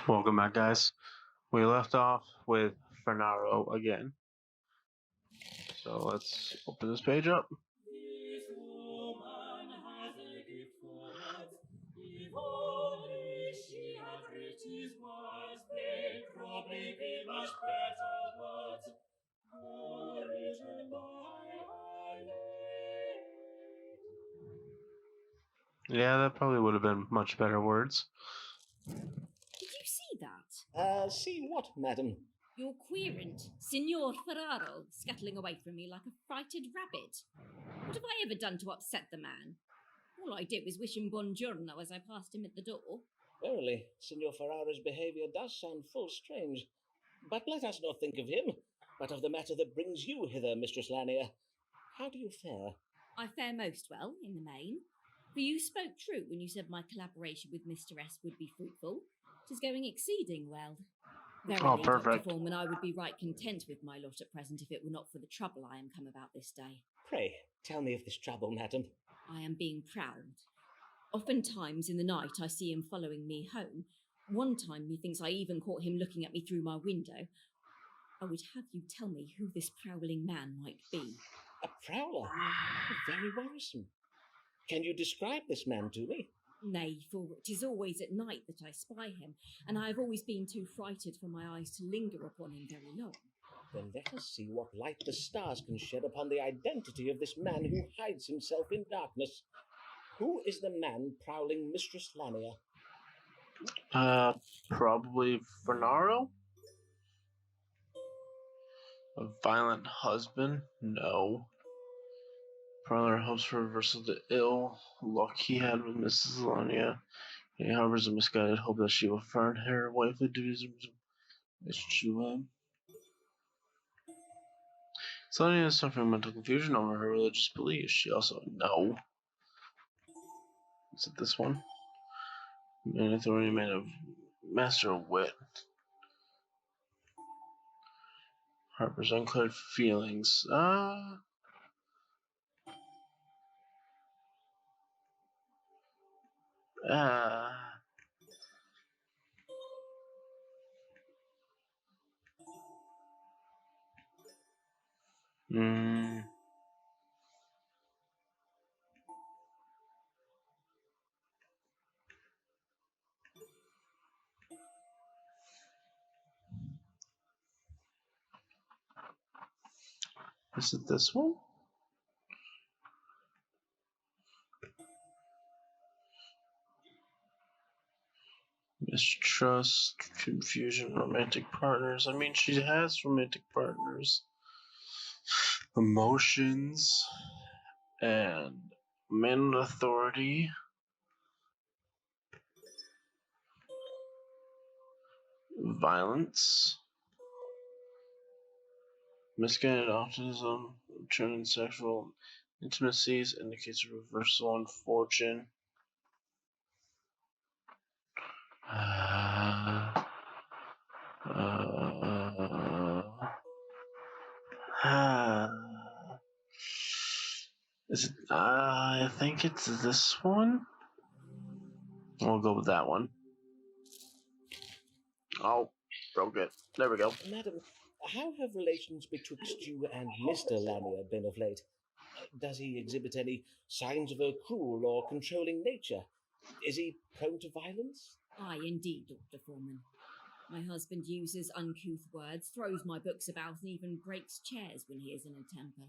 Welcome back, guys. We left off with Fernaro again. So let's open this page up. This woman has a gift for words. If only she had riches words, they'd probably be much better words. Written by her Yeah, that probably would have been much better words. Did you see that? See what, madam? Your querent, Signor Ferraro, scuttling away from me like a frighted rabbit. What have I ever done to upset the man? All I did was wish him buongiorno as I passed him at the door. Verily, Signor Ferraro's behaviour does sound full strange. But let us not think of him, but of the matter that brings you hither, Mistress Lanier. How do you fare? I fare most well, in the main. For you spoke true when you said my collaboration with Mr. S would be fruitful. 'Tis going exceeding well. Verily, perfect. Dr. Foreman, I would be right content with my lot at present if it were not for the trouble I am come about this day. Pray, tell me of this trouble, madam. I am being prowled. Oftentimes in the night I see him following me home. One time methinks I even caught him looking at me through my window. I would have you tell me who this prowling man might be. A prowler? Very worrisome. Can you describe this man to me? Nay, for 'tis always at night that I spy him, and I have always been too frighted for my eyes to linger upon him very long. Then let us see what light the stars can shed upon the identity of this man who hides himself in darkness. Who is the man prowling Mistress Lanier? Probably Fernaro? A violent husband? No. Prowler hopes for reversal of the ill luck he had with Mrs. Lania. He harbors a misguided hope that she will find her wifely duties. It's true. Lania is suffering mental confusion over her religious beliefs. She also no. Is it this one? An authority man of master of wit. Harper's unclear feelings. Is it this one? Mistrust, confusion, romantic partners. I mean, she has romantic partners. Emotions, and men authority. Violence. Misguided optimism, returning sexual intimacies indicates a reversal in fortune. Is it? I think it's this one. We'll go with that one. Oh, broke it. There we go. Madam, how have relations betwixt you and Mr. Lanier been of late? Does he exhibit any signs of a cruel or controlling nature? Is he prone to violence? Aye, indeed, Dr. Foreman. My husband uses uncouth words, throws my books about, and even breaks chairs when he is in a temper.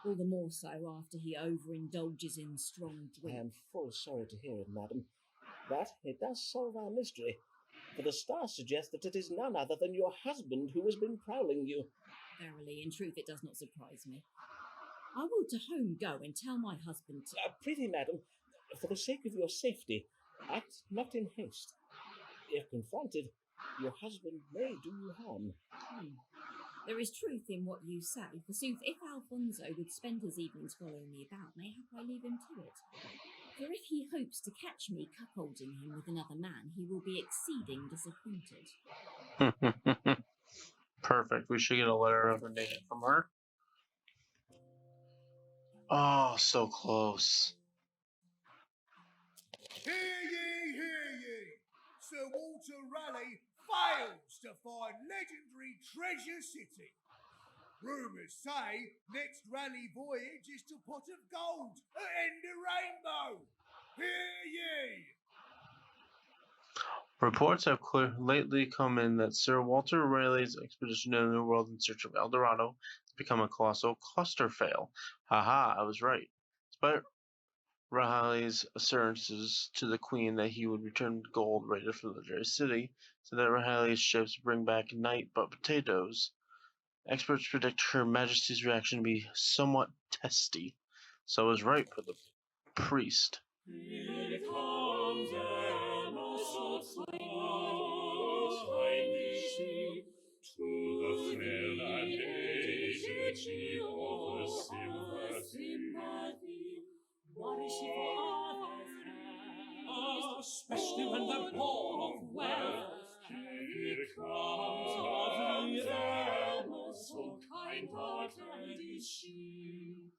All the more so after he overindulges in strong drink. I am full sorry to hear it, madam. But it does solve our mystery, for the stars suggest that it is none other than your husband who has been prowling you. Verily, in truth, it does not surprise me. I will to home go and tell my husband to... Prithee, madam, for the sake of your safety, act not in haste. If confronted, your husband may do you harm. There is truth in what you say. Forsooth, if Alfonso would spend his evenings following me about, mayhap I leave him to it. For if he hopes to catch me cuckolding him with another man, he will be exceeding disappointed. Perfect. We should get a letter of resignation from her. Oh, so close. Hear ye, hear ye! Sir Walter Raleigh fails to find legendary Treasure City. Rumours say next Raleigh voyage is to Pot of Gold at End of Rainbow. Hear ye! Reports have lately come in that Sir Walter Raleigh's expedition to the New World in search of El Dorado has become a colossal cluster fail. Haha, I was right. Despite Raleigh's assurances to the Queen that he would return gold raided from the Legendary City, so that Raleigh's ships bring back night but potatoes. Experts predict Her Majesty's reaction to be somewhat testy. So I was right for the priest. Here comes Emma, so kindly she, to the frail and aged she offers sympathy. What is she for others have? Especially when they're born of wealth. Here comes Emma, so kind-hearted is she.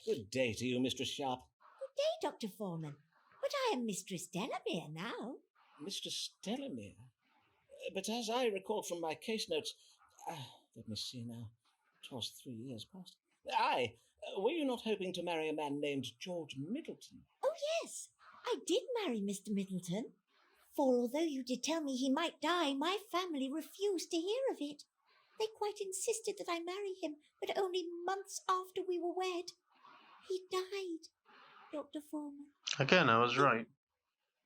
Good day to you, Mistress Sharp. Good day, Dr. Foreman. But I am Mistress Delamere now. Mistress Delamere? But as I recall from my case notes... let me see now. 'Twas 3 years past. Aye, were you not hoping to marry a man named George Middleton? Oh, yes, I did marry Mr. Middleton. For although you did tell me he might die, my family refused to hear of it. They quite insisted that I marry him, but only months after we were wed. He died, Dr. Foreman. Again, I was right.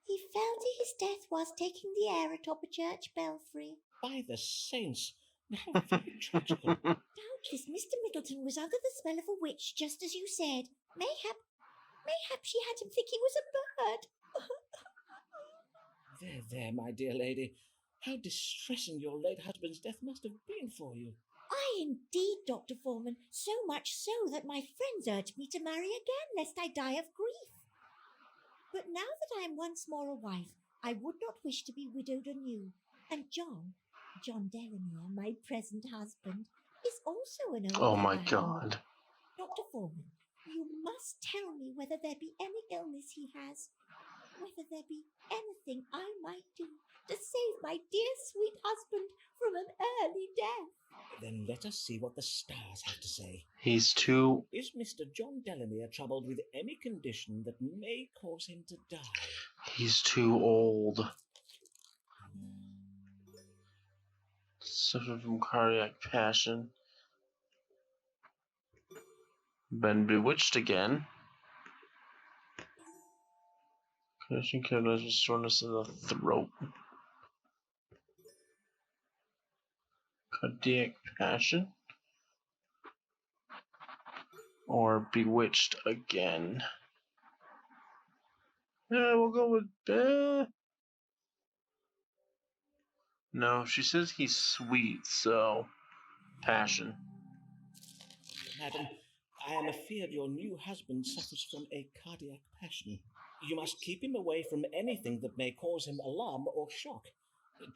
He fell to his death whilst taking the air atop a church belfry. By the saints, how very tragical. Doubtless Mr. Middleton was under the spell of a witch, just as you said. Mayhap she had him think he was a bird. There, my dear lady. How distressing your late husband's death must have been for you. Aye, indeed, Dr. Foreman, so much so that my friends urged me to marry again, lest I die of grief. But now that I am once more a wife, I would not wish to be widowed anew. And John Delamere, my present husband, is also an old Oh my man. God. Dr. Foreman, you must tell me whether there be any illness he has, whether there be anything I might do to save my dear sweet husband from an early death. Then let us see what the stars have to say. He's too... Is Mr. John Delamere troubled with any condition that may cause him to die? He's too old. Suffered from cardiac passion. Been bewitched again. Condition characterized with soreness in the throat. Cardiac passion. Or bewitched again. Yeah, we'll go with... No, she says he's sweet, so... Passion. Madam, I am afeard your new husband suffers from a cardiac passion. You must keep him away from anything that may cause him alarm or shock.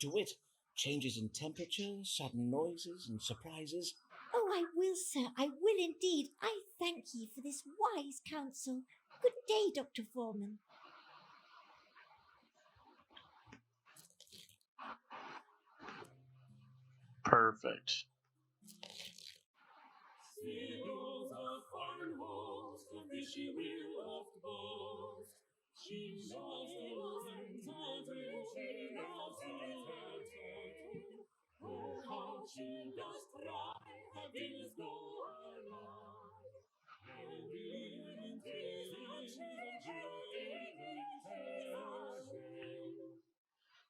To wit, changes in temperature, sudden noises and surprises. Oh, I will, sir, I will indeed. I thank ye for this wise counsel. Good day, Dr. Foreman. Perfect. Seals a fine host, of which she will oft boast. She loves the and she loves the oh, how she does try, her bills go alive. And in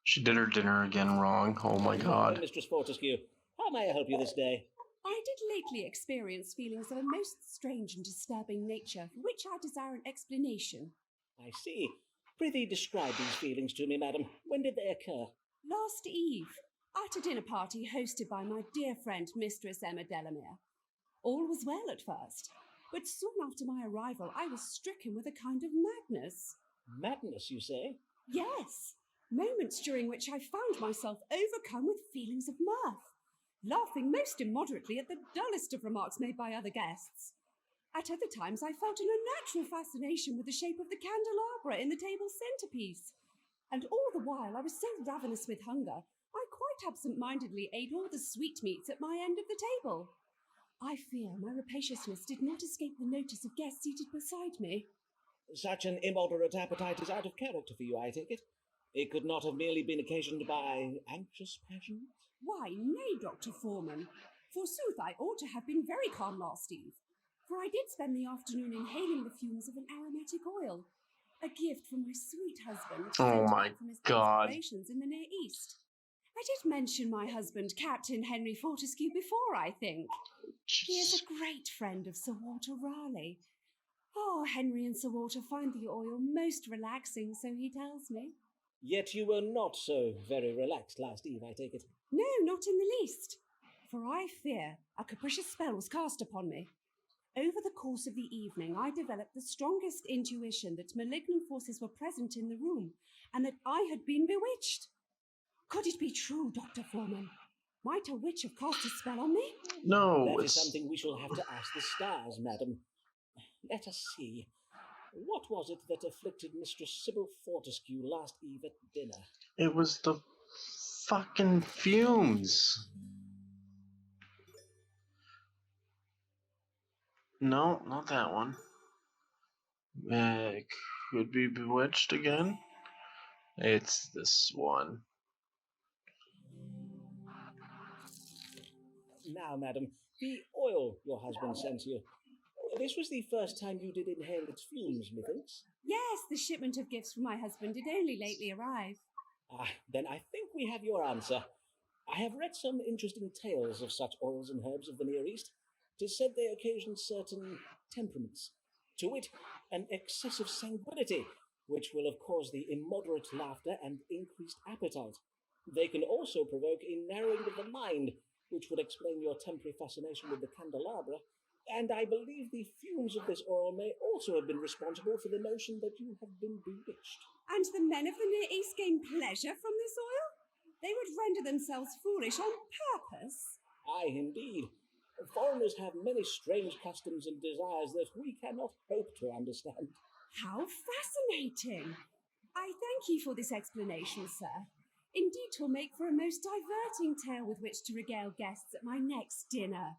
She did her dinner again wrong. Oh my God. Mistress Fortescue, how may I help you this day? I did lately experience feelings of a most strange and disturbing nature, for which I desire an explanation. I see. Prithee describe these feelings to me, madam. When did they occur? Last eve, at a dinner party hosted by my dear friend Mistress Emma Delamere. All was well at first, but soon after my arrival I was stricken with a kind of madness. Madness, you say? Yes, moments during which I found myself overcome with feelings of mirth, laughing most immoderately at the dullest of remarks made by other guests. At other times I felt an unnatural fascination with the shape of the candelabra in the table centrepiece, And all the while I was so ravenous with hunger, I quite absent-mindedly ate all the sweetmeats at my end of the table. I fear my rapaciousness did not escape the notice of guests seated beside me. Such an immoderate appetite is out of character for you, I take it. It could not have merely been occasioned by anxious passions? Why, nay, Dr. Foreman. Forsooth, I ought to have been very calm last eve, for I did spend the afternoon inhaling the fumes of an aromatic oil, a gift from my sweet husband Oh sent my back from his God. explorations in the Near East. I did mention my husband, Captain Henry Fortescue, before, I think. He is Jesus. a great friend of Sir Walter Raleigh. Oh, Henry and Sir Walter find the oil most relaxing, so he tells me. Yet you were not so very relaxed last eve, I take it. No, not in the least, for I fear a capricious spell was cast upon me. Over the course of the evening, I developed the strongest intuition that malignant forces were present in the room, and that I had been bewitched. Could it be true, Dr. Foreman? Might a witch have cast a spell on me? No, That is it's something we shall have to ask the stars, madam. Let us see. What was it that afflicted Mistress Sybil Fortescue last eve at dinner? it was the fucking fumes. No, not that one. Could be bewitched again. It's this one. Now, madam, the oil your husband sent you. This was the first time you did inhale its fumes, methinks. Yes, the shipment of gifts from my husband did only lately arrive. Ah, then I think we have your answer. I have read some interesting tales of such oils and herbs of the Near East. 'Tis said they occasion certain temperaments, to wit, an excessive sanguinity, which will have caused the immoderate laughter and increased appetite. They can also provoke a narrowing of the mind, which would explain your temporary fascination with the candelabra, and I believe the fumes of this oil may also have been responsible for the notion that you have been bewitched. And the men of the Near East gain pleasure from this oil? They would render themselves foolish on purpose. Aye, indeed. Foreigners have many strange customs and desires that we cannot hope to understand. How fascinating! I thank you for this explanation, sir. Indeed, 'twill make for a most diverting tale with which to regale guests at my next dinner.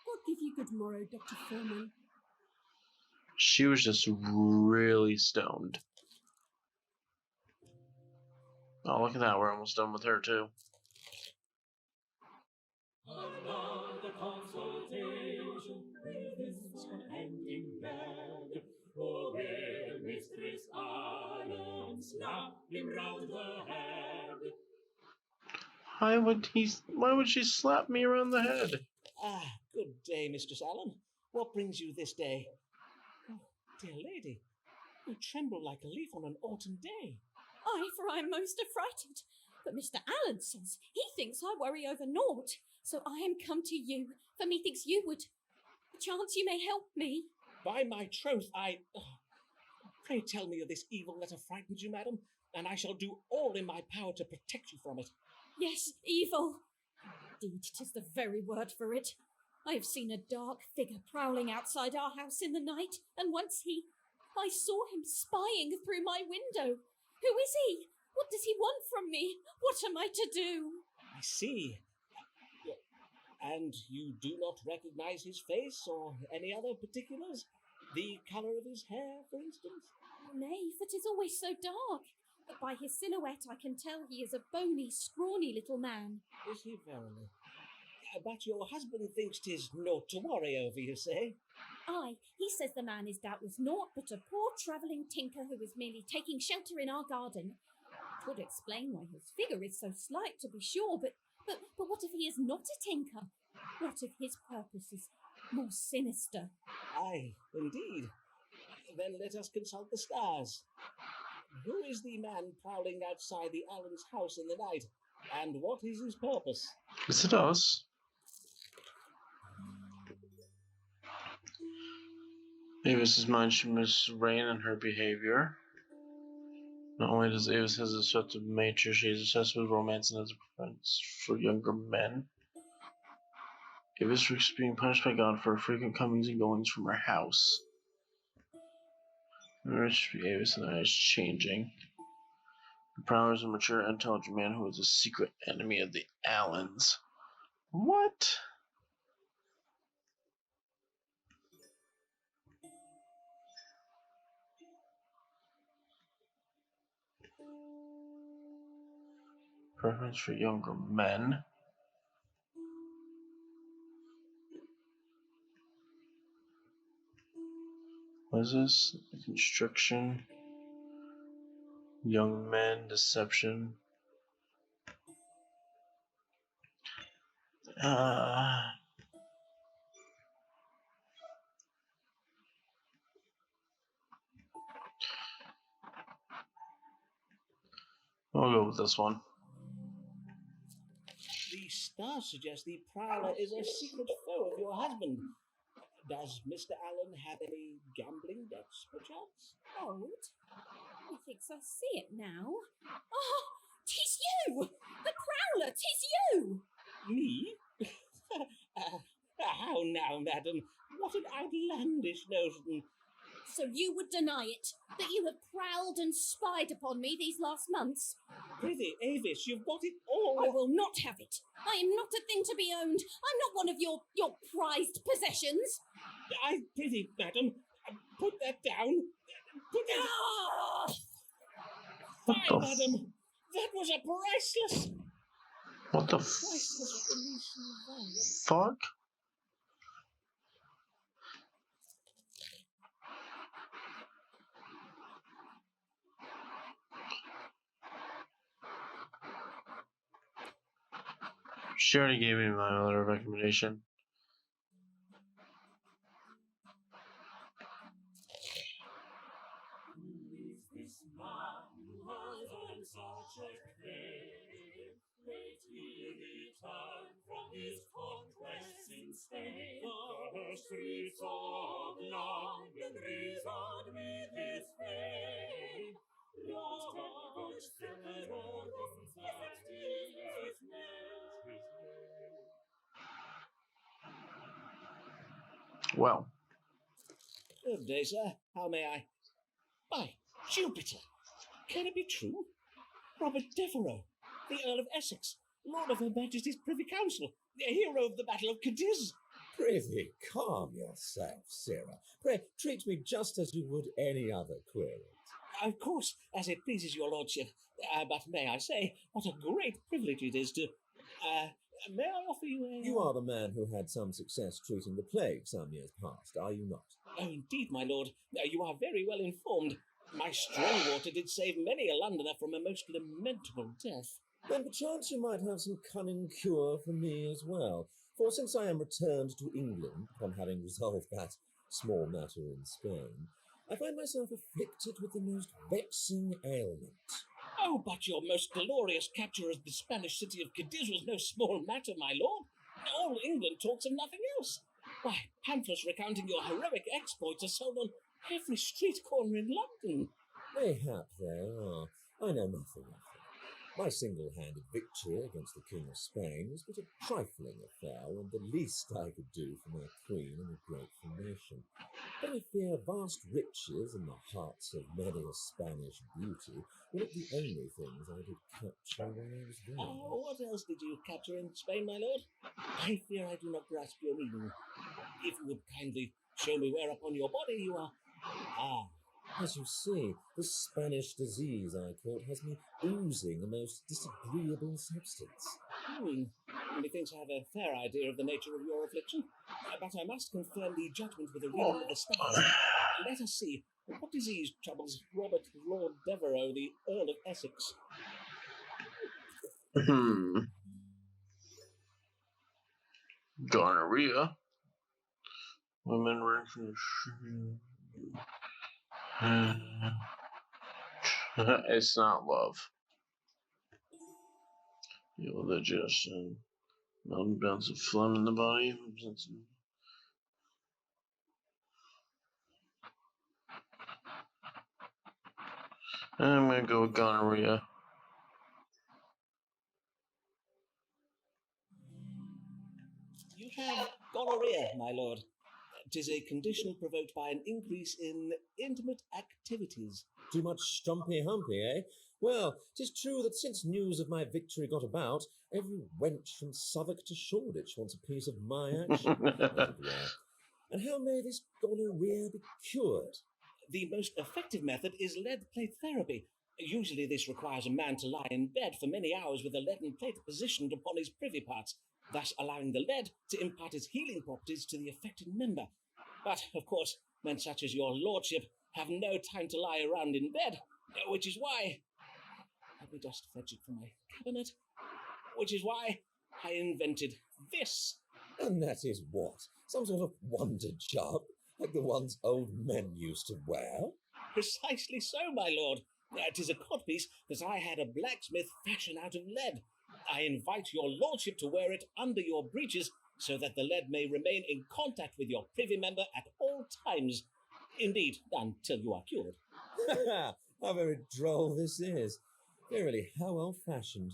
God give you good morrow, Dr. Foreman. She was just really stoned. Oh, look at that. We're almost done with her, too. And now the consultation begins to end in bed. For will Mistress Allen slap him round the head? Why would she slap me around the head? Ah, good day, Mistress Allen. What brings you this day? Oh, dear lady, you tremble like a leaf on an autumn day. Aye, for I am most affrighted. But Mr. Allen says he thinks I worry over naught, so I am come to you, for methinks you would. Perchance you may help me. By my troth, Pray tell me of this evil that has frightened you, madam, and I shall do all in my power to protect you from it. Yes, evil. Indeed, 'tis the very word for it. I have seen a dark figure prowling outside our house in the night, and once I saw him spying through my window. Who is he? What does he want from me? What am I to do? I see. And you do not recognize his face or any other particulars? The colour of his hair, for instance? Nay, for 'tis always so dark. But by his silhouette I can tell he is a bony, scrawny little man. Is he verily? But your husband thinks 'tis naught to worry over, you say? Aye, he says the man is doubtless naught but a poor travelling tinker who is merely taking shelter in our garden. It would explain why his figure is so slight, to be sure, but what if he is not a tinker? What if his purpose is more sinister? Aye, indeed. Then let us consult the stars. Who is the man prowling outside the Allen's house in the night, and what is his purpose? Is it us? Avis's mind should miss rein in her behavior. Not only does Avis have a seductive nature, she is obsessed with romance and has a preference for younger men. Avis risks being punished by God for her frequent comings and goings from her house. The relationship between Avis and I is changing. Prowler is a mature, intelligent man who is a secret enemy of the Allens. What? Preference for younger men. What is this? Constriction. Young men. Deception. I'll go with this one. The stars suggest the Prowler is a secret foe of your husband. Does Mr. Allen have any gambling debts, perchance? Old? Methinks I see it now. Ah, 'tis you! The Prowler, 'tis you! Me? How now, madam? What an outlandish notion. So you would deny it, that you have prowled and spied upon me these last months? Prithee, Avis, you've got it all. I will not have it. I am not a thing to be owned. I'm not one of your prized possessions. I prithee, madam, put that down. Put it. Ah! Fine, madam. That was a priceless. What the priceless Venetian violet. fuck? She already gave me my other recommendation. This man who has on such a claim, lately returned from his conquests in Spain. The streets of London resound with his fame. Robert Steppenwolf, that is his name. Well, Good day, sir. How may I? By Jupiter! Can it be true? Robert Devereux, the Earl of Essex, Lord of Her Majesty's Privy Council, the hero of the Battle of Cadiz. Prithee, calm yourself, Sarah. Pray, treat me just as you would any other query. Of course, as it pleases your lordship. But may I say, what a great privilege it is to... may I offer you a... You are the man who had some success treating the plague some years past, are you not? Oh, indeed, my lord. You are very well informed. My strong water did save many a Londoner from a most lamentable death. Then perchance you might have some cunning cure for me as well. For since I am returned to England, upon having resolved that small matter in Spain, I find myself afflicted with the most vexing ailment. Oh, but your most glorious capture of the Spanish city of Cadiz was no small matter, my lord. All England talks of nothing else. Why, pamphlets recounting your heroic exploits are sold on every street corner in London. Mayhap they are. I know nothing of them. My single-handed victory against the King of Spain was but a trifling affair, and the least I could do for my queen and a grateful nation. But I fear vast riches and the hearts of many a Spanish beauty were not the only things I did capture while I was there. Oh, what else did you capture in Spain, my lord? I fear I do not grasp your meaning. If you would kindly show me where upon your body you are... Ah, as you see, the Spanish disease I caught has me oozing a most disagreeable substance. Methinks I have a fair idea of the nature of your affliction, but I must confirm the judgment with a reading of the stars. Let us see, what disease troubles Robert Lord Devereux, the Earl of Essex? Gonorrhea. Women run from it's not love. Your digestion. Mountain bounce of phlegm in the body. I'm gonna go with gonorrhea. You have gonorrhea, my lord. 'Tis a condition provoked by an increase in intimate activities. Too much stumpy-humpy, eh? Well, 'tis true that since news of my victory got about, every wench from Southwark to Shoreditch wants a piece of my action, as it were. And how may this gonorrhea be cured? The most effective method is lead plate therapy. Usually this requires a man to lie in bed for many hours with a leaden plate positioned upon his privy parts, thus allowing the lead to impart its healing properties to the affected member. But, of course, men such as your lordship have no time to lie around in bed, which is why... Let me just fetch it from my cabinet. Which is why I invented this. And that is what? Some sort of wonder job, like the ones old men used to wear? Precisely so, my lord. 'Tis a codpiece that I had a blacksmith fashion out of lead. I invite your lordship to wear it under your breeches so that the lead may remain in contact with your privy member at all times. Indeed, until you are cured. How very droll this is. Verily, how old-fashioned.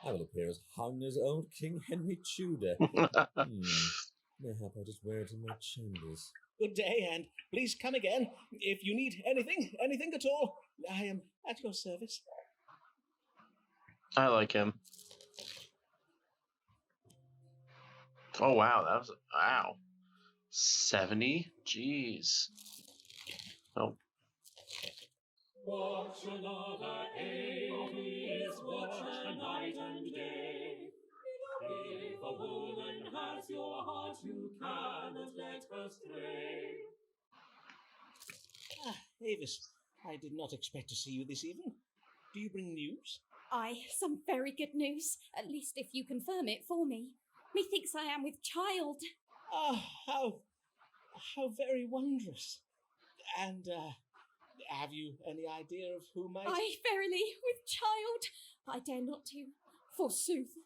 I will appear as hung as old King Henry Tudor. Mayhap I'll just wear it in my chambers. Good day, and please come again. If you need anything at all, I am at your service. I like him. Oh, wow. That was... Wow. 70? Jeez. Oh. Watch another Hades, watch a night and day. If a woman has your heart, you cannot let her stray. Avis, I did not expect to see you this evening. Do you bring news? Aye, some very good news, at least if you confirm it for me. Methinks I am with child. Ah, how very wondrous. And, have you any idea of who might... Aye, verily, with child. I dare not to. Forsooth,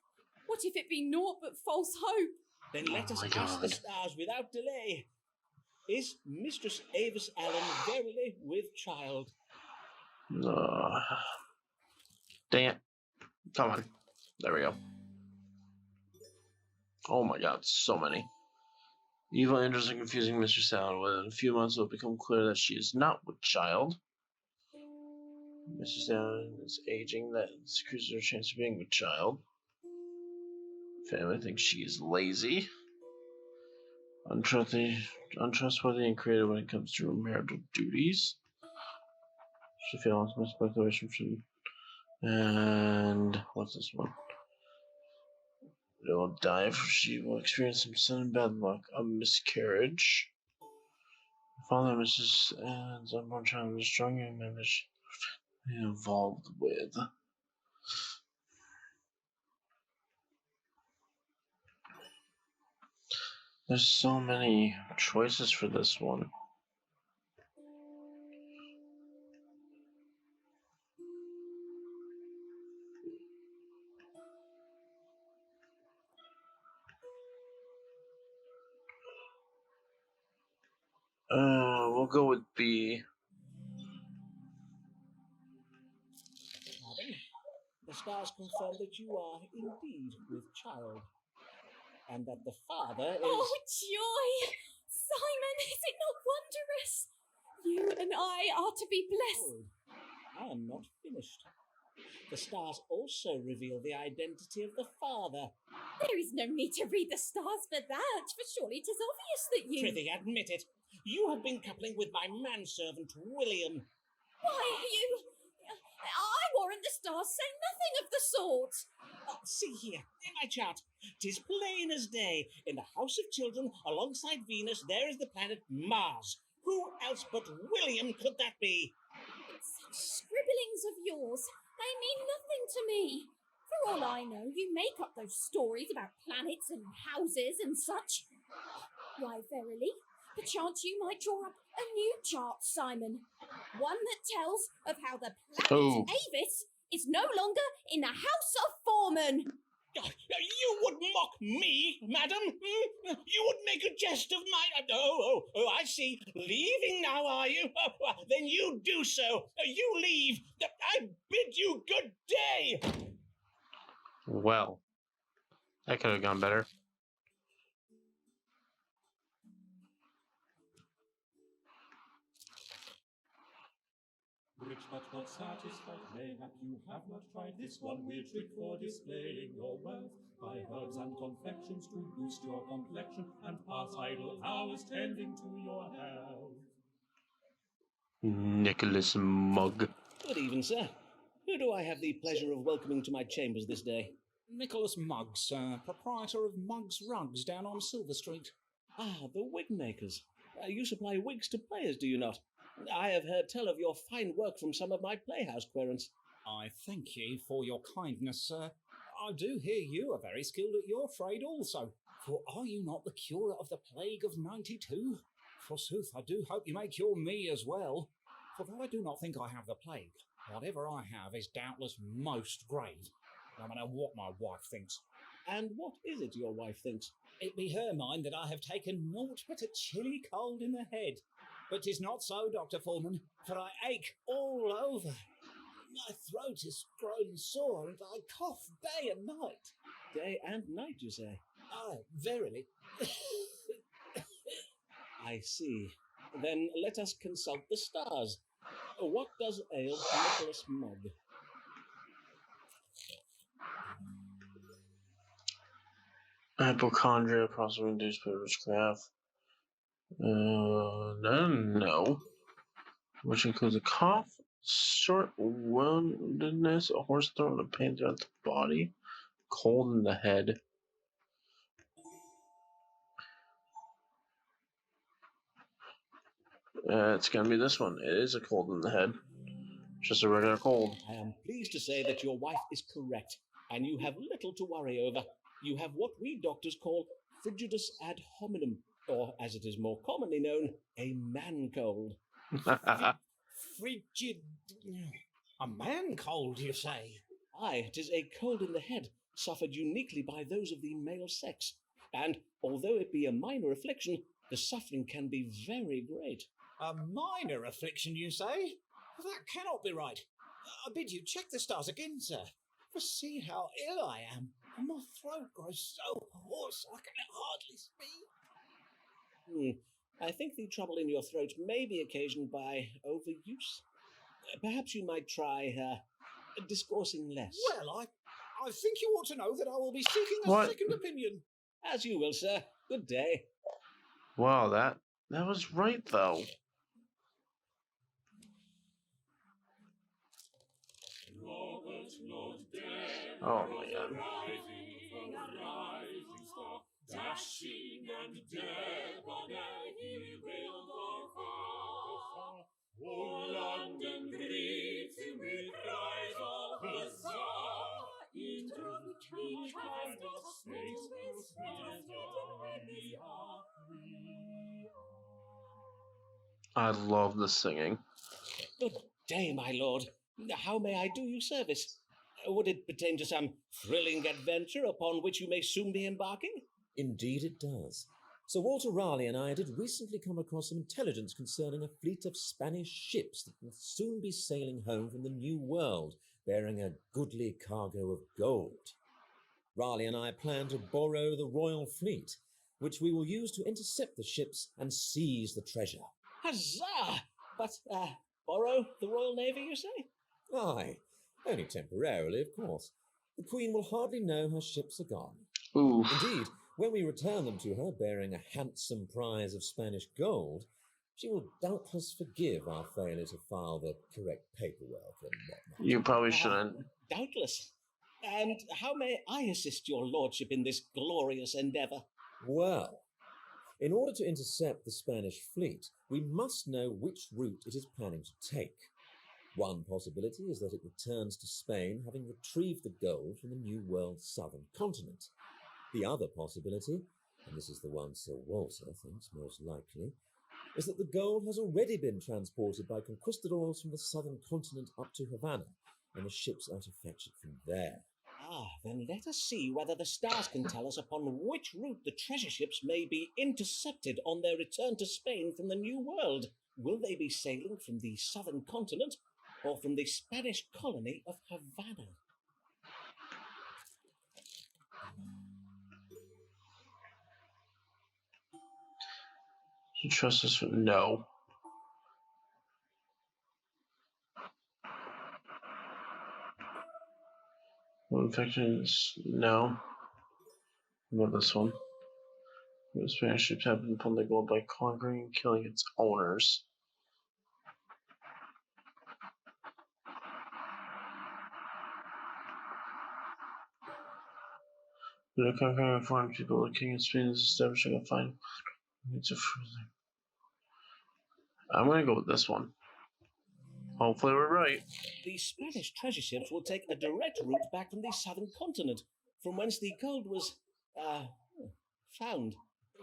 what if it be naught but false hope? Then let us my ask the God. stars without delay. Is Mistress Avis Allen verily with child? Dang it. Come on. There we go. Oh my god, so many. Evil angels are confusing Mr. Allen. Within a few months, it will become clear that she is not with child. Mr. Allen is aging. That increases her chance of being with child. Family thinks she is lazy, untrustworthy, and creative when it comes to marital duties. She fails my speculation from. And what's this one? They will die if she will experience some sudden bad luck, a miscarriage. Father, Mrs. Allen's unborn child is a strong young man that she be involved with. There's so many choices for this one. We'll go with B. Madam, the stars confirm that you are indeed with child, and that the father is... Oh, joy! Simon, is it not wondrous? You and I are to be blessed. Hold. I am not finished. The stars also reveal the identity of the father. There is no need to read the stars for that, for surely 'tis obvious that you... Prithee, admit it. You have been coupling with my manservant, William. Why, you... I warrant the stars say nothing of the sort. See here, in my chart. 'Tis plain as day. In the house of children, alongside Venus, there is the planet Mars. Who else but William could that be? Such scribblings of yours, they mean nothing to me. For all I know, you make up those stories about planets and houses and such. Why, verily, perchance you might draw up a new chart, Simon. One that tells of how the planet Avis is no longer in the House of Foreman. You would mock me, madam? You would make a jest of my... Oh, I see. Leaving now, are you? Then you do so. You leave. I bid you good day. Well, that could have gone better. rich but not satisfied. Mayhap you have not tried this one weird trick for displaying your wealth, by herbs and confections to boost your complexion and pass idle hours tending to your health. Nicholas Mugg. Good evening, sir. Who do I have the pleasure of welcoming to my chambers this day? Nicholas Muggs, proprietor of Muggs Rugs down on Silver Street. Ah, the wig makers. You supply wigs to players, do you not? I have heard tell of your fine work from some of my playhouse querents. I thank ye for your kindness, sir. I do hear you are very skilled at your trade also. For are you not the curer of the plague of 92? Forsooth, I do hope you may cure me as well. For though I do not think I have the plague, whatever I have is doubtless most grave, no matter what my wife thinks. And what is it your wife thinks? It be her mind that I have taken naught but a chilly cold in the head. But 'tis not so, Dr. Foreman, for I ache all over. My throat is grown sore, and I cough day and night. Day and night, you say? Aye, verily. I see. Then let us consult the stars. What does ail Nicholas Mugg? Hypochondria, possibly induced by witchcraft. No. Which includes a cough, short woundedness, a hoarse throat, and a pain throughout the body, cold in the head. It's gonna be this one. It is a cold in the head. Just a regular cold. I am pleased to say that your wife is correct, and you have little to worry over. You have what we doctors call frigidus ad hominem, or as it is more commonly known, a man cold. Frigid... A man cold, you say? Aye, 'tis a cold in the head, suffered uniquely by those of the male sex. And although it be a minor affliction, the suffering can be very great. A minor affliction, you say? That cannot be right. I bid you check the stars again, sir. For see how ill I am. My throat grows so hoarse I can hardly speak. I think the trouble in your throat may be occasioned by overuse. Perhaps you might try discoursing less. Well, I think you ought to know that I will be seeking a second opinion. As you will, sir. Good day. Wow, that was right, though. Oh my god. Dashing and debonair, he will go far. Oh, London greets him with cries of huzzah. In truth, he has got space with stars we are free. I love the singing. Good day, my lord. How may I do you service? Would it pertain to some thrilling adventure upon which you may soon be embarking? Indeed it does. Sir Walter Raleigh and I did recently come across some intelligence concerning a fleet of Spanish ships that will soon be sailing home from the New World, bearing a goodly cargo of gold. Raleigh and I plan to borrow the royal fleet, which we will use to intercept the ships and seize the treasure. Huzzah! But, borrow the Royal Navy, you say? Aye, only temporarily, of course. The Queen will hardly know her ships are gone. Ooh. Indeed, when we return them to her bearing a handsome prize of Spanish gold, she will doubtless forgive our failure to file the correct paperwork and whatnot. You probably shouldn't. Doubtless. And how may I assist your lordship in this glorious endeavour? Well, in order to intercept the Spanish fleet, we must know which route it is planning to take. One possibility is that it returns to Spain having retrieved the gold from the New World's southern continent. The other possibility, and this is the one Sir Walter thinks most likely, is that the gold has already been transported by conquistadors from the southern continent up to Havana, and the ships are to fetch it from there. Then let us see whether the stars can tell us upon which route the treasure ships may be intercepted on their return to Spain from the New World. Will they be sailing from the southern continent or from the Spanish colony of Havana? You trust us? No. Infections? No. What about this one? The Spanish ships have been upon the globe by conquering and killing its owners. The conquering foreign people, the king of Spain is establishing a fine. I'm gonna go with this one. Hopefully we're right. The Spanish treasure ships will take a direct route back from the southern continent, from whence the gold was, found.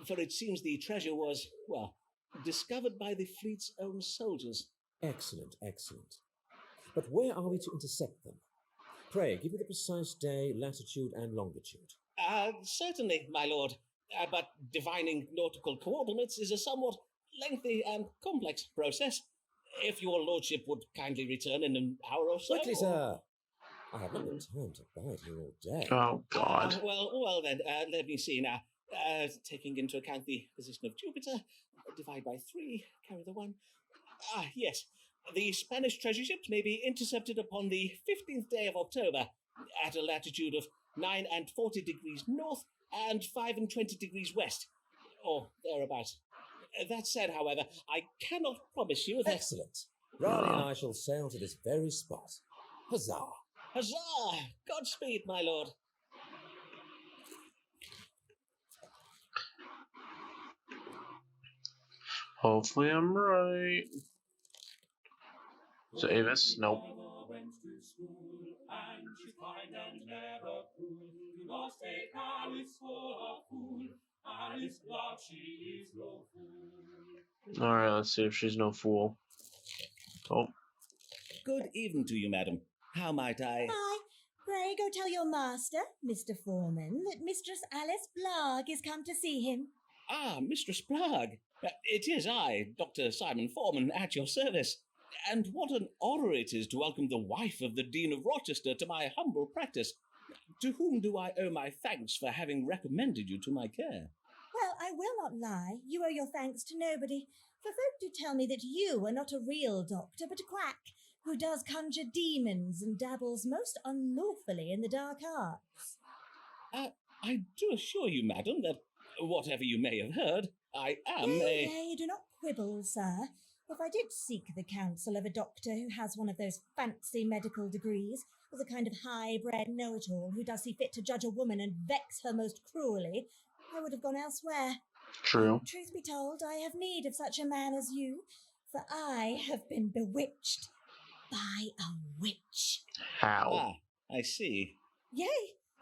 For it seems the treasure was, well, discovered by the fleet's own soldiers. Excellent, excellent. But where are we to intercept them? Pray, give me the precise day, latitude, and longitude. Certainly, my lord. But divining nautical coordinates is a somewhat lengthy and complex process. If your lordship would kindly return in an hour or so. Quickly, sir! I have not the time to bide here all day. Oh, God. Well then, let me see now. Taking into account the position of Jupiter, divide by 3, carry the 1. Yes. The Spanish treasure ships may be intercepted upon the 15th day of October at a latitude of 9 and 40 degrees north and 5 and 20 degrees west, or thereabouts. That said, however, I cannot promise you that... Excellent. Raleigh and I shall sail to this very spot. Huzzah! Huzzah! Godspeed, my lord. Hopefully I'm right. So Avis? Nope. Went to school, and she's kind and never cruel. Do not take Alice for a fool. Alice Clark, she is no fool. Alright, let's see if she's no fool. Oh. Good evening to you, madam. How might I... Hi. Pray go tell your master, Mr. Foreman, that Mistress Alice Blarg is come to see him. Mistress Blarg. It is I, Dr. Simon Foreman, at your service. And what an honour it is to welcome the wife of the Dean of Rochester to my humble practice. To whom do I owe my thanks for having recommended you to my care? Well, I will not lie. You owe your thanks to nobody. For folk do tell me that you are not a real doctor, but a quack, who does conjure demons and dabbles most unlawfully in the dark arts. I do assure you, madam, that whatever you may have heard, I am Nay, do not quibble, sir. If I did seek the counsel of a doctor who has one of those fancy medical degrees, as a kind of high-bred know-it-all who does see fit to judge a woman and vex her most cruelly, I would have gone elsewhere. True. Truth be told, I have need of such a man as you, for I have been bewitched by a witch. How? I see. Yea,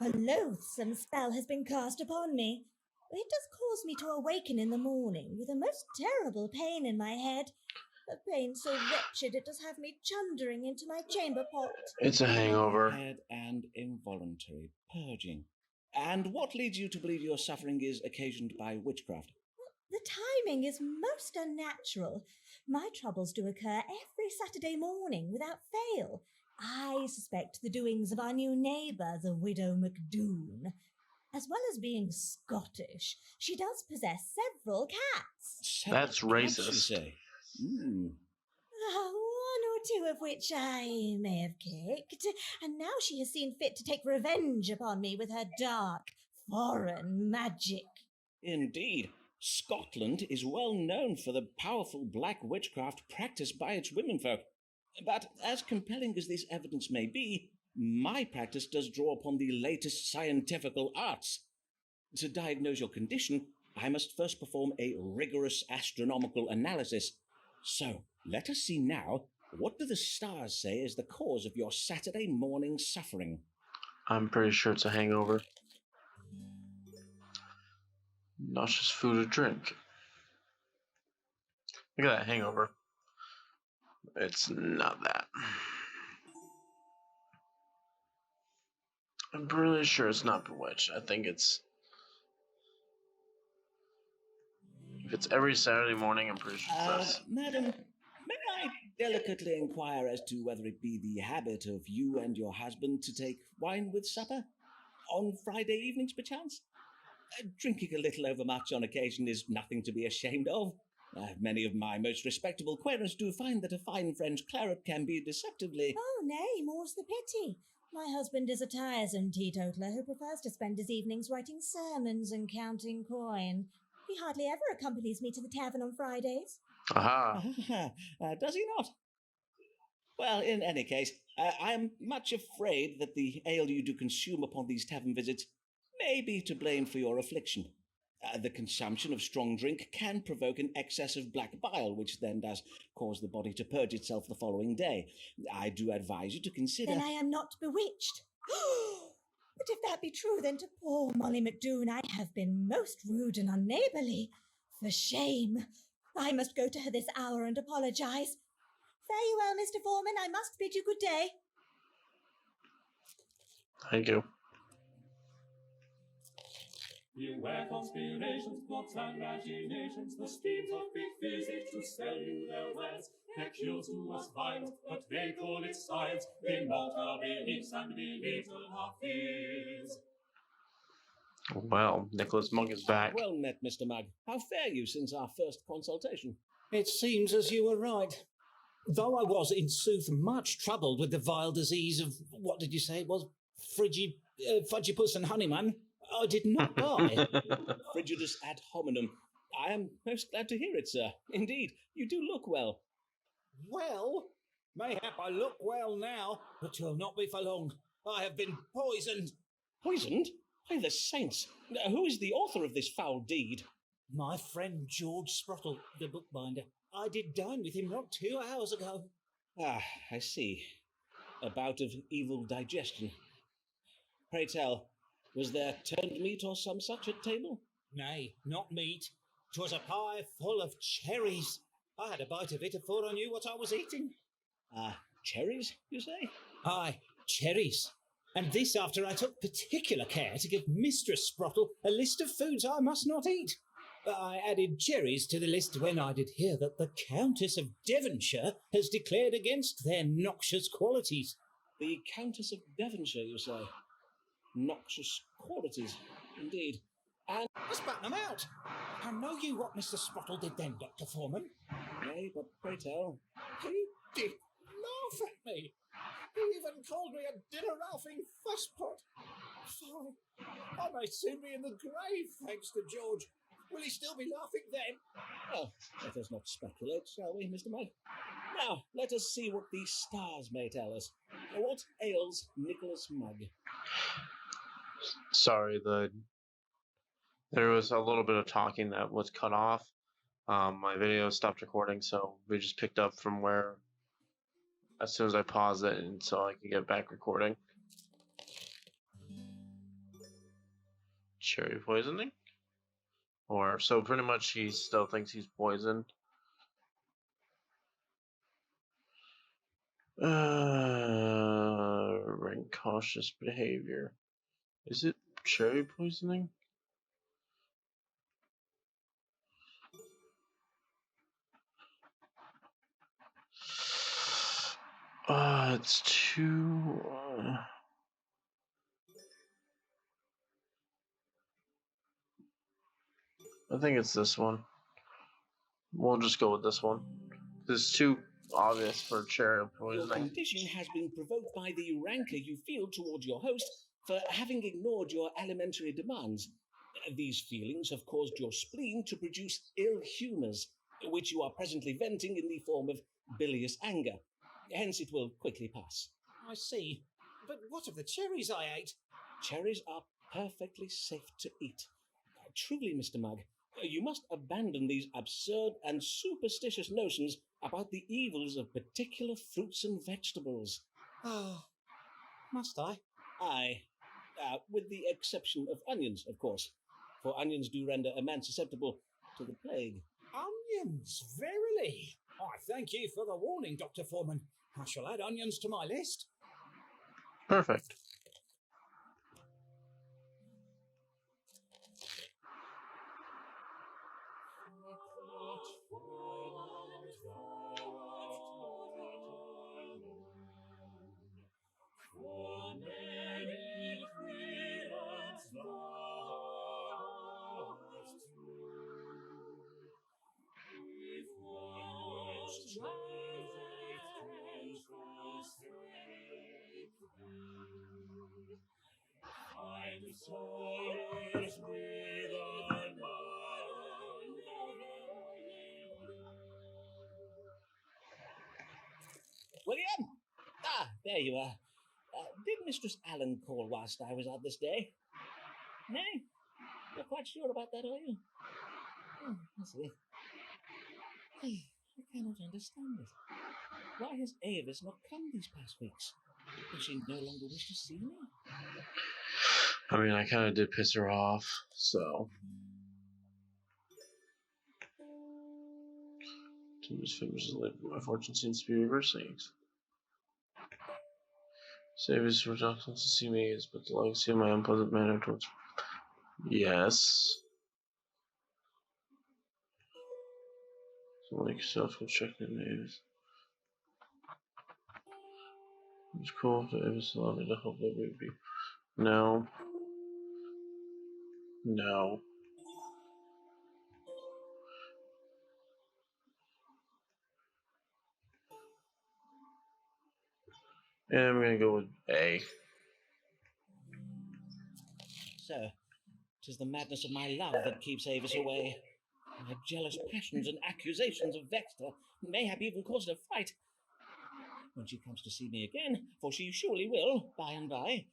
a loathsome spell has been cast upon me. It does cause me to awaken in the morning with a most terrible pain in my head, a pain so wretched it does have me chundering into my chamber pot. It's a hangover. Head and involuntary purging. And what leads you to believe your suffering is occasioned by witchcraft? The timing is most unnatural. My troubles do occur every Saturday morning without fail. I suspect the doings of our new neighbour, the widow MacDoon. As well as being Scottish, she does possess several cats. That's racist. You say? One or two of which I may have kicked, and now she has seen fit to take revenge upon me with her dark, foreign magic. Indeed. Scotland is well known for the powerful black witchcraft practiced by its womenfolk. But as compelling as this evidence may be, my practice does draw upon the latest scientifical arts. To diagnose your condition, I must first perform a rigorous astronomical analysis. So, let us see now, what do the stars say is the cause of your Saturday morning suffering? I'm pretty sure it's a hangover. Nauseous food or drink. Look at that hangover. It's not that. I'm pretty sure it's not bewitched. I think it's... If it's every Saturday morning, I'm pretty sure it's this. Madam, may I delicately inquire as to whether it be the habit of you and your husband to take wine with supper? On Friday evenings, perchance? Drinking a little overmuch on occasion is nothing to be ashamed of. Many of my most respectable querents do find that a fine French claret can be deceptively... Oh, nay, more's the pity. My husband is a tiresome teetotaler who prefers to spend his evenings writing sermons and counting coin. He hardly ever accompanies me to the tavern on Fridays. Aha. Does he not? Well, in any case, I am much afraid that the ale you do consume upon these tavern visits may be to blame for your affliction. The consumption of strong drink can provoke an excess of black bile, which then does cause the body to purge itself the following day. I do advise you to consider... Then I am not bewitched. But if that be true, then to poor Molly McDoon I have been most rude and unneighbourly. For shame. I must go to her this hour and apologise. Fare you well, Mr. Foreman. I must bid you good day. Thank you. Beware conspirations, plots and machinations, the schemes of big physics to sell you their wares. Their cures do us violence, but they call it science. They mock our beliefs and belittle our fears. Well, Nicholas Mugg is back. Well met, Mr. Mugg. How fare you since our first consultation? It seems as you were right. Though I was, in sooth, much troubled with the vile disease of, what did you say it was? Fudgipus and Honeyman, I did not die. Frigidus ad hominem. I am most glad to hear it, sir. Indeed, you do look well. Well, mayhap I look well now, but 'twill not be for long. I have been poisoned. Poisoned? By the saints! Who is the author of this foul deed? My friend George Sprottle, the bookbinder. I did dine with him not 2 hours ago. Ah, I see. A bout of evil digestion. Pray tell, was there turned meat or some such at table? Nay, not meat. 'Twas a pie full of cherries. I had a bite of it afore I knew what I was eating. Cherries, you say? Aye, cherries. And this after I took particular care to give Mistress Sprottle a list of foods I must not eat. I added cherries to the list when I did hear that the Countess of Devonshire has declared against their noxious qualities. The Countess of Devonshire, you say? Noxious qualities, indeed. And... Let's batten them out. And know you what Mr. Sprottle did then, Dr. Foreman? Nay, but pray tell. He did laugh at me. He even called me a dinner-ralphing fusspot. Fie, I may soon be in the grave, thanks to George. Will he still be laughing then? Well, let us not speculate, shall we, Mr. Mugg? Now, let us see what the stars may tell us. What ails Nicholas Mugg? Sorry, there was a little bit of talking that was cut off. My video stopped recording, so we just picked up from where as soon as I paused it, and so I can get back recording. Cherry poisoning? Or, so pretty much he still thinks he's poisoned. Cautious behavior. Is it cherry poisoning? It's too... I think it's this one. We'll just go with this one. It's too obvious for cherry Your poisoning. condition has been provoked by the rancor you feel towards your host for having ignored your alimentary demands. These feelings have caused your spleen to produce ill humours, which you are presently venting in the form of bilious anger. Hence it will quickly pass. I see. But what of the cherries I ate? Cherries are perfectly safe to eat. Truly, Mr. Mugg, you must abandon these absurd and superstitious notions about the evils of particular fruits and vegetables. Oh, must I? Aye, with the exception of onions, of course, for onions do render a man susceptible to the plague. Onions, verily. I thank you for the warning, Dr. Foreman. I shall add onions to my list. Perfect. Find solace with another William! Ah, there you are. Did Mistress Allen call whilst I was out this day? No? You're quite sure about that, are you? Oh, I see. I cannot understand it. Why has Avis not come these past weeks? Does she no longer wish to see me? I mean, I kind of did piss her off, so. Too famous lately, my fortune seems to be reversing. Savior's reluctant to see me is but the legacy of my unpleasant manner towards. Yes. So like self-constructed names. It's cool if Avis allowed me to hope that we would be. No. No. And I'm gonna go with A. So, 'tis the madness of my love that keeps Avis away. My jealous passions and accusations have vexed her, mayhap even caused her fright. When she comes to see me again, for she surely will, by and by,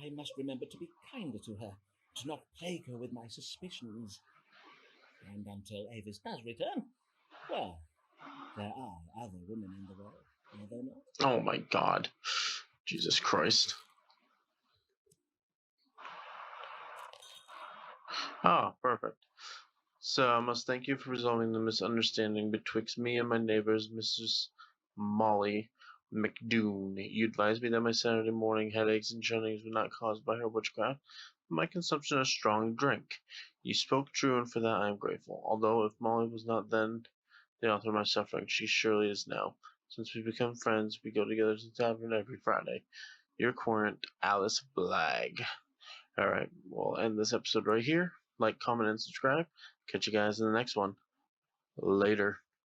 I must remember to be kinder to her, to not plague her with my suspicions. And until Avis does return, well, there are other women in the world, are there not? Oh my god. Jesus Christ. Ah, perfect. So I must thank you for resolving the misunderstanding betwixt me and my neighbors, Mrs. Molly McDoon. You advised me that my Saturday morning headaches and churnings were not caused by her witchcraft, but my consumption of strong drink. You spoke true, and for that I am grateful. Although if Molly was not then the author of my suffering, she surely is now. Since we become friends, we go together to the tavern every Friday. Your current Alice Blagg. Alright, we'll end this episode right here. Like, comment, and subscribe. Catch you guys in the next one. Later.